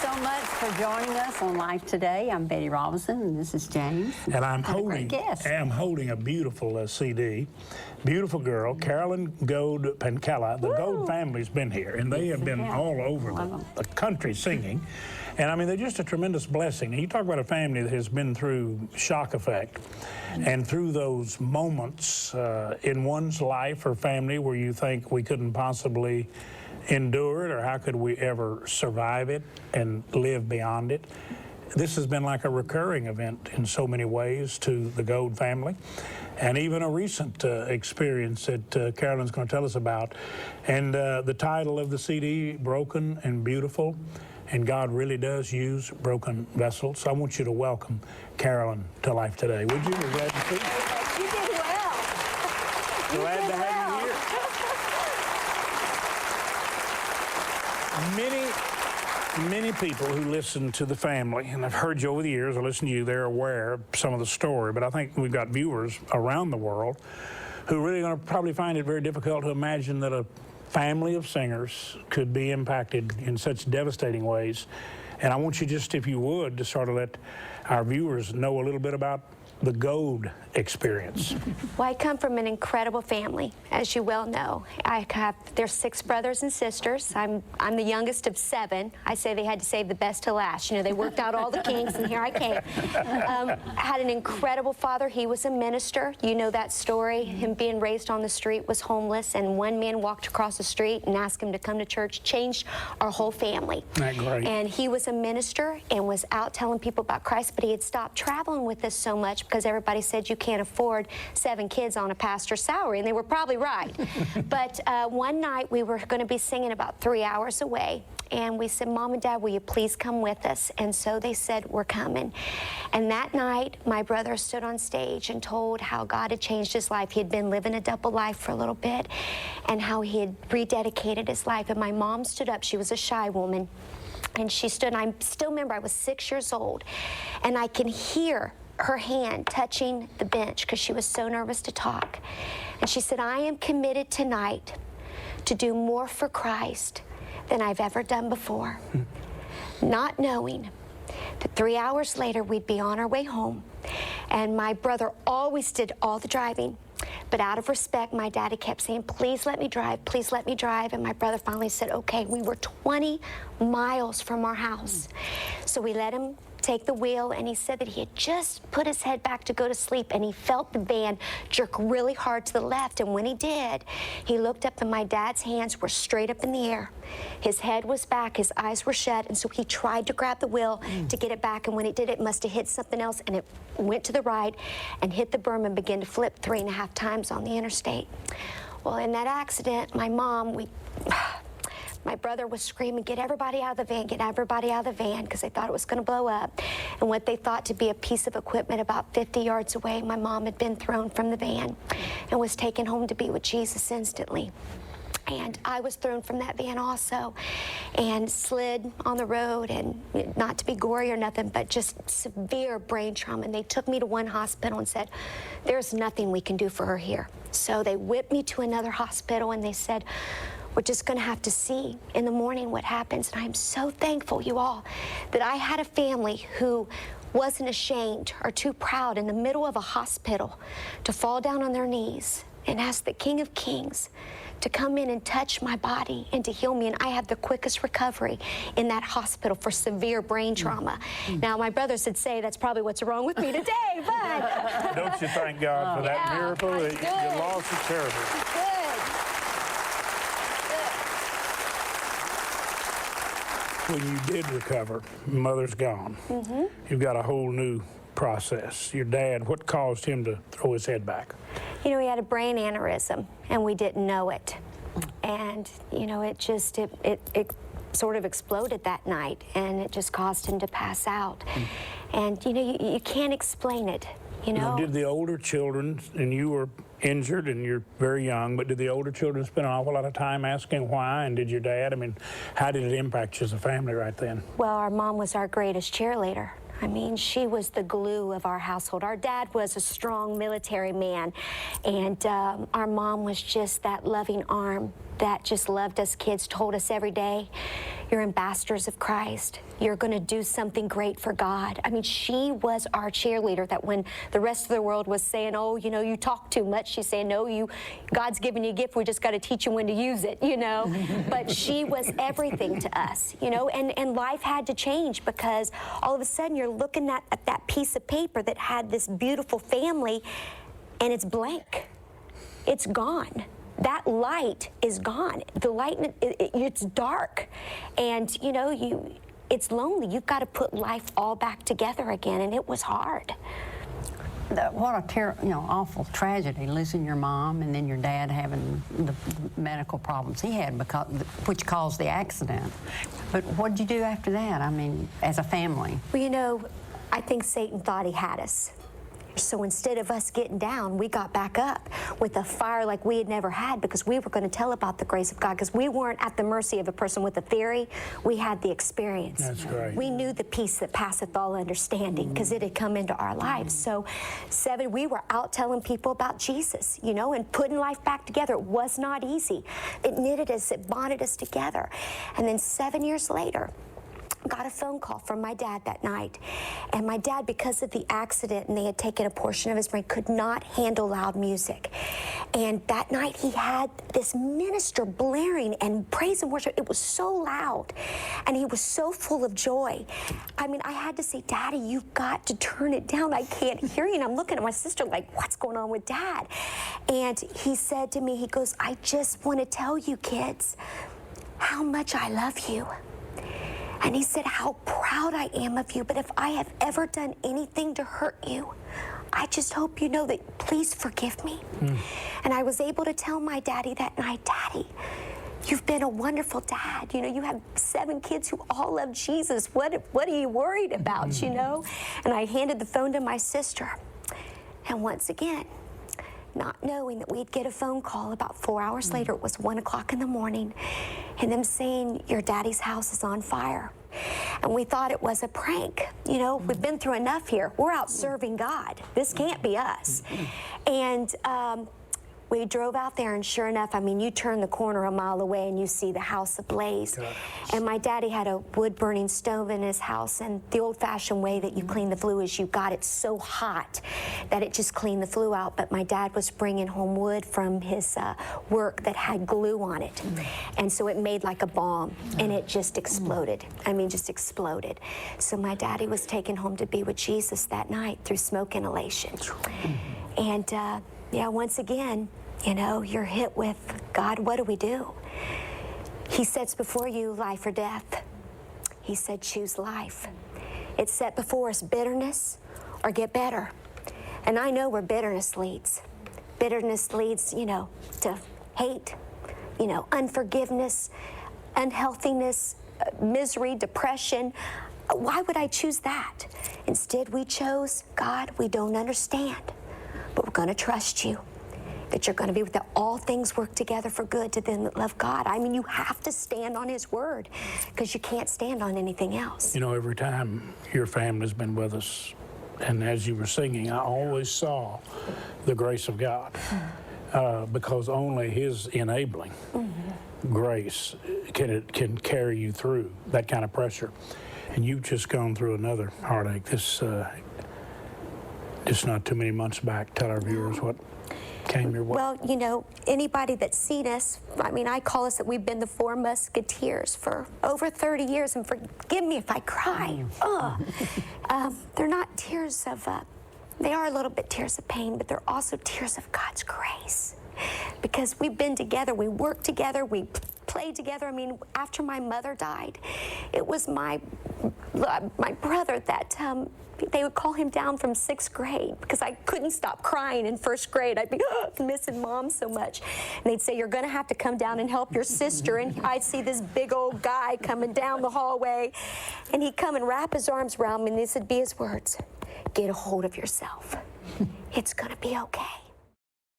so much for joining us on Life Today. I'm Betty Robison, and this is James. And I'm holding a beautiful CD. Beautiful girl, Carolyn Goad Pankalla. The Goad family's been here, and they have been all over the country singing. And I mean, they're just a tremendous blessing. And you talk about a family that has been through shock effect, and through those moments in one's life or family where you think we couldn't possibly endure it, or how could we ever survive it and live beyond it. This has been like a recurring event in so many ways to the Goad family, and even a recent experience that Carolyn's going to tell us about. And the title of the CD, Broken and Beautiful, and God really does use broken vessels. So I want you to welcome Carolyn to Life Today. Would you? We're glad to see you. You did well. Glad to have you here. Many people who listen to the family, and I've heard you over the years, I listen to you, they're aware of some of the story, but I think we've got viewers around the world who are really going to probably find it very difficult to imagine that a family of singers could be impacted in such devastating ways. And I want you just, if you would, to sort of let our viewers know a little bit about the Goad experience. Well, I come from an incredible family, as you well know. There's 6 brothers and sisters. I'm the youngest of 7. I say they had to save the best to last. You know, they worked out all the kinks, and here I came. Had an incredible father. He was a minister. You know that story. Him being raised on the street, was homeless, and one man walked across the street and asked him to come to church. Changed our whole family. Isn't that great? And he was a minister and was out telling people about Christ, but he had stopped traveling with us so much because everybody said you can't afford 7 kids on a pastor's salary, and they were probably right. But one night we were going to be singing about 3 hours away, and we said, Mom and Dad, will you please come with us? And so they said, we're coming. And that night, my brother stood on stage and told how God had changed his life. He had been living a double life for a little bit, and how he had rededicated his life. And my mom stood up. She was a shy woman, and she stood, and I still remember I was 6 years old, and I can hear her hand touching the bench because she was so nervous to talk. And she said, I am committed tonight to do more for Christ than I've ever done before. Not knowing that 3 hours later we'd be on our way home. And my brother always did all the driving. But out of respect, my daddy kept saying, please let me drive, please let me drive. And my brother finally said, okay. We were 20 miles from our house. So we let him take the wheel, and he said that he had just put his head back to go to sleep, and he felt the van jerk really hard to the left. And when he did, he looked up, and my dad's hands were straight up in the air. His head was back, his eyes were shut, and so he tried to grab the wheel to get it back, and when it did, it must have hit something else, and it went to the right and hit the berm and began to flip 3.5 times on the interstate. Well, in that accident, my mom, my brother was screaming, get everybody out of the van, get everybody out of the van, because they thought it was going to blow up. And what they thought to be a piece of equipment about 50 yards away, my mom had been thrown from the van and was taken home to be with Jesus instantly. And I was thrown from that van also, and slid on the road, and not to be gory or nothing, but just severe brain trauma. And they took me to one hospital and said, there's nothing we can do for her here. So they whipped me to another hospital, and they said, we're just going to have to see in the morning what happens. And I'm so thankful, you all, that I had a family who wasn't ashamed or too proud in the middle of a hospital to fall down on their knees and ask the King of Kings to come in and touch my body and to heal me. And I had the quickest recovery in that hospital for severe brain trauma. Now, my brothers would say that's probably what's wrong with me today, but... Don't you thank God for that miracle? Your loss is terrible. Good. When you did recover, Mother's gone. You've got a whole new process. Your dad, what caused him to throw his head back? You know, he had a brain aneurysm, and we didn't know it. And, you know, it sort of exploded that night, and it just caused him to pass out. And, you know, you can't explain it, you know. Now, did the older children, and you were injured and you're very young, but did the older children spend an awful lot of time asking why? And did your dad? I mean, how did it impact you as a family right then? Well, our mom was our greatest cheerleader. I mean, she was the glue of our household. Our dad was a strong military man, and our mom was just that loving arm that just loved us kids told us every day, you're ambassadors of Christ. You're going to do something great for God. I mean, she was our cheerleader, that when the rest of the world was saying, oh, you know, you talk too much, she's saying, no, God's given you a gift, we just got to teach you when to use it, you know. But she was everything to us, you know, and life had to change, because all of a sudden you're looking at that piece of paper that had this beautiful family, and it's blank. It's gone. That light is gone. The light, it's dark, and you know, it's lonely. You've got to put life all back together again, and it was hard. What a awful tragedy, losing your mom and then your dad having the medical problems he had, which caused the accident. But what did you do after that? I mean, as a family? Well, you know, I think Satan thought he had us. So instead of us getting down, we got back up with a fire like we had never had, because we were going to tell about the grace of God, because we weren't at the mercy of a person with a theory. We had the experience. That's great. We knew the peace that passeth all understanding, because it had come into our lives. So, we were out telling people about Jesus, you know, and putting life back together. It was not easy. It knitted us, it bonded us together. And then 7 years later, got a phone call from my dad that night. And my dad, because of the accident and they had taken a portion of his brain, could not handle loud music. And that night he had this minister blaring and praise and worship. It was so loud, and he was so full of joy. I mean, I had to say, Daddy, you've got to turn it down. I can't hear you. And I'm looking at my sister like, what's going on with Dad? And he said to me, he goes, I just want to tell you kids how much I love you. And he said, how proud I am of you, but if I have ever done anything to hurt you, I just hope you know that please forgive me. And I was able to tell my daddy that night, Daddy, you've been a wonderful dad. You know, you have 7 kids who all love Jesus. What are you worried about, you know? And I handed the phone to my sister. And once again, not knowing that we'd get a phone call about 4 hours later, it was 1 o'clock in the morning, and them saying, your daddy's house is on fire. And we thought it was a prank. You know, we've been through enough here. We're out serving God. This can't be us. And we drove out there, and sure enough, I mean, you turn the corner a mile away and you see the house ablaze. And my daddy had a wood-burning stove in his house, and the old-fashioned way that you clean the flue is you got it so hot that it just cleaned the flue out. But my dad was bringing home wood from his work that had glue on it. And so it made like a bomb, and it just exploded. I mean, just exploded. So my daddy was taken home to be with Jesus that night through smoke inhalation. And yeah, once again, you know, you're hit with, God, what do we do? He sets before you life or death. He said, choose life. It's set before us bitterness or get better. And I know where bitterness leads. Bitterness leads, you know, to hate, you know, unforgiveness, unhealthiness, misery, depression. Why would I choose that? Instead, we chose, God, we don't understand, but we're going to trust you, that you're going to be with that all things work together for good to them that love God. I mean, you have to stand on his word, because you can't stand on anything else. You know, every time your family's been with us, and as you were singing, I always saw the grace of God, because only his enabling grace can carry you through that kind of pressure. And you've just gone through another heartache. This just not too many months back. Tell our viewers what came your way. Well, you know, anybody that's seen us, I mean, I call us that we've been the 4 Musketeers for over 30 years, and forgive me if I cry. They're not tears of, they are a little bit tears of pain, but they're also tears of God's grace. Because we've been together, we worked together, we played together. I mean, after my mother died, it was my brother that they would call him down from 6th grade, because I couldn't stop crying in 1st grade. I'd be missing Mom so much. And they'd say, you're going to have to come down and help your sister. And I'd see this big old guy coming down the hallway, and he'd come and wrap his arms around me, and these would be his words, get a hold of yourself. It's going to be okay.